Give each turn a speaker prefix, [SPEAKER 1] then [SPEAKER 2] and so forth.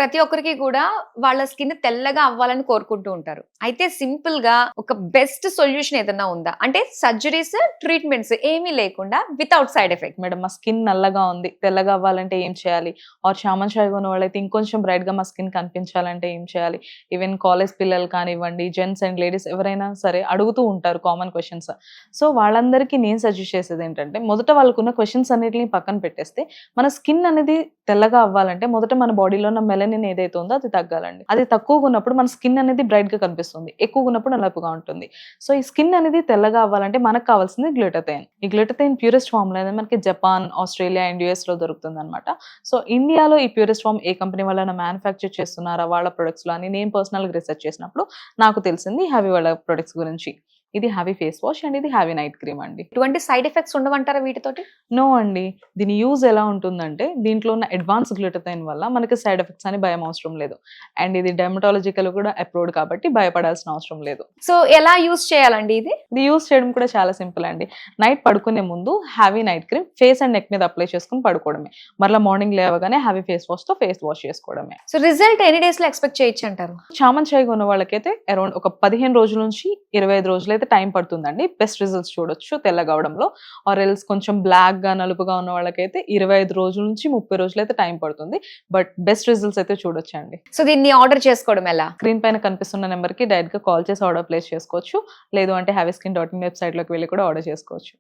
[SPEAKER 1] ప్రతి ఒక్కరికి కూడా వాళ్ళ స్కిన్ తెల్లగా అవ్వాలని కోరుకుంటూ ఉంటారు. అయితే సింపుల్ గా ఒక బెస్ట్ సొల్యూషన్ ఏదైనా ఉందా? అంటే సర్జరీస్, ట్రీట్మెంట్స్ ఏమీ లేకుండా వితౌట్ సైడ్ ఎఫెక్ట్.
[SPEAKER 2] మేడం మా స్కిన్ నల్లగా ఉంది, తెల్లగా అవ్వాలంటే ఏం చేయాలి? ఆర్ చామన్ చాయ్‌గా ఉన్న వాళ్ళైతే ఇంకొంచెం బ్రైట్‌గా మా స్కిన్ కనిపించాలంటే ఏం చేయాలి? ఈవెన్ కాలేజ్ పిల్లలు కానివ్వండి, జెంట్స్ అండ్ లేడీస్ ఎవరైనా సరే అడుగుతూ ఉంటారు కామన్ క్వెషన్స్. సో వాళ్ళందరికీ నేను సజెస్ట్ చేసేది ఏంటంటే, మొదట వాళ్ళకున్న క్వెషన్స్ అన్నిటిని పక్కన పెట్టేస్తే, మన స్కిన్ అనేది తెల్లగా అవ్వాలంటే మొదట మన బాడీలో ఉన్న మెలనిన్ ఏదైతే ఉందో అది తగ్గాలండి. అది తక్కువగా ఉన్నప్పుడు మన స్కిన్ అనేది బ్రైట్ గా కనిపిస్తుంది, ఎక్కువగా ఉన్నప్పుడు నలుపుగా ఉంటుంది. సో ఈ స్కిన్ అనేది తెల్లగా అవ్వాలంటే మనకు కావాల్సింది గ్లూటథైన్. ఈ గ్లూటథైన్ ప్యూరెస్ట్ ఫామ్ లో అనేది మనకి జపాన్, ఆస్ట్రేలియా అండ్ యుఎస్ లో దొరుకుతుంది అనమాట. సో ఇండియాలో ఈ ప్యూరెస్ట్ ఫామ్ ఏ కంపెనీ వల్ల మ్యానుఫ్యాక్చర్ చేస్తున్నారా వాళ్ళ ప్రొడక్ట్స్ లో అని నేను పర్సనల్ గా రీసెర్చ్ చేసినప్పుడు నాకు తెలిసింది హ్యావీ వాళ్ళ ప్రొడక్ట్స్ గురించి. ఇది హ్యావీ ఫేస్ వాష్ అండ్ ఇది హ్యావీ నైట్ క్రీమ్ అండి.
[SPEAKER 1] ఎటువంటి సైడ్ ఎఫెక్ట్స్ ఉండవంటారా వీటితోటి?
[SPEAKER 2] నో అండి. దీని యూజ్ ఎలా ఉంటుందంటే, దీంట్లో ఉన్న అడ్వాన్స్ గ్లూటథైన్ వల్ల మనకి సైడ్ ఎఫెక్ట్స్ అని భయం అవసరం లేదు. అండ్ ఇది డెర్మటాలజికల్ కూడా అప్రూవ్డ్ కాబట్టి భయపడాల్సిన అవసరం లేదు.
[SPEAKER 1] సో ఎలా యూజ్ చేయాలండి ఇది?
[SPEAKER 2] ఇది యూజ్ చేయడం కూడా చాలా సింపుల్ అండి. నైట్ పడుకునే ముందు heavy night cream face and neck మీద అప్లై చేసుకుని పడుకోవడమే. మరలా మార్నింగ్ లేవగానే హ్యావీ ఫేస్ వాష్ తో ఫేస్ వాష్ చేసుకోవడమే.
[SPEAKER 1] సో రిజల్ట్ ఎన్ని డేస్ లో ఎక్స్పెక్ట్ చేయొచ్చు అంటారు?
[SPEAKER 2] చామన్ చాయ్‌గా ఉన్న వాళ్ళకైతే అరౌండ్ ఒక 15 రోజుల నుంచి 25 రోజులు అయితే టైం పడుతుందండి బెస్ట్ రిజల్ట్స్ చూడొచ్చు తెల్లగా అవడంలో. ఆర్ ఎల్స్ కొంచెం బ్లాక్ గా నలుపుగా ఉన్న వాళ్ళకైతే 25 రోజుల నుంచి 30 రోజులు అయితే టైం పడుతుంది. బట్ బెస్ట్ రిజల్ట్స్ అయితే చూడొచ్చండి.
[SPEAKER 1] సో దీన్ని ఆర్డర్ చేసుకోవడం ఎలా?
[SPEAKER 2] స్క్రీన్ పైన కనిపిస్తున్న నెంబర్ కి డైరెక్ట్ గా కాల్ చేసి ఆర్డర్ ప్లేస్ చేసుకోవచ్చు. లేదు అంటే హ్యావీస్కిన్.in వెబ్సైట్ లోకి వెళ్ళి కూడా ఆర్డర్ చేసుకోవచ్చు.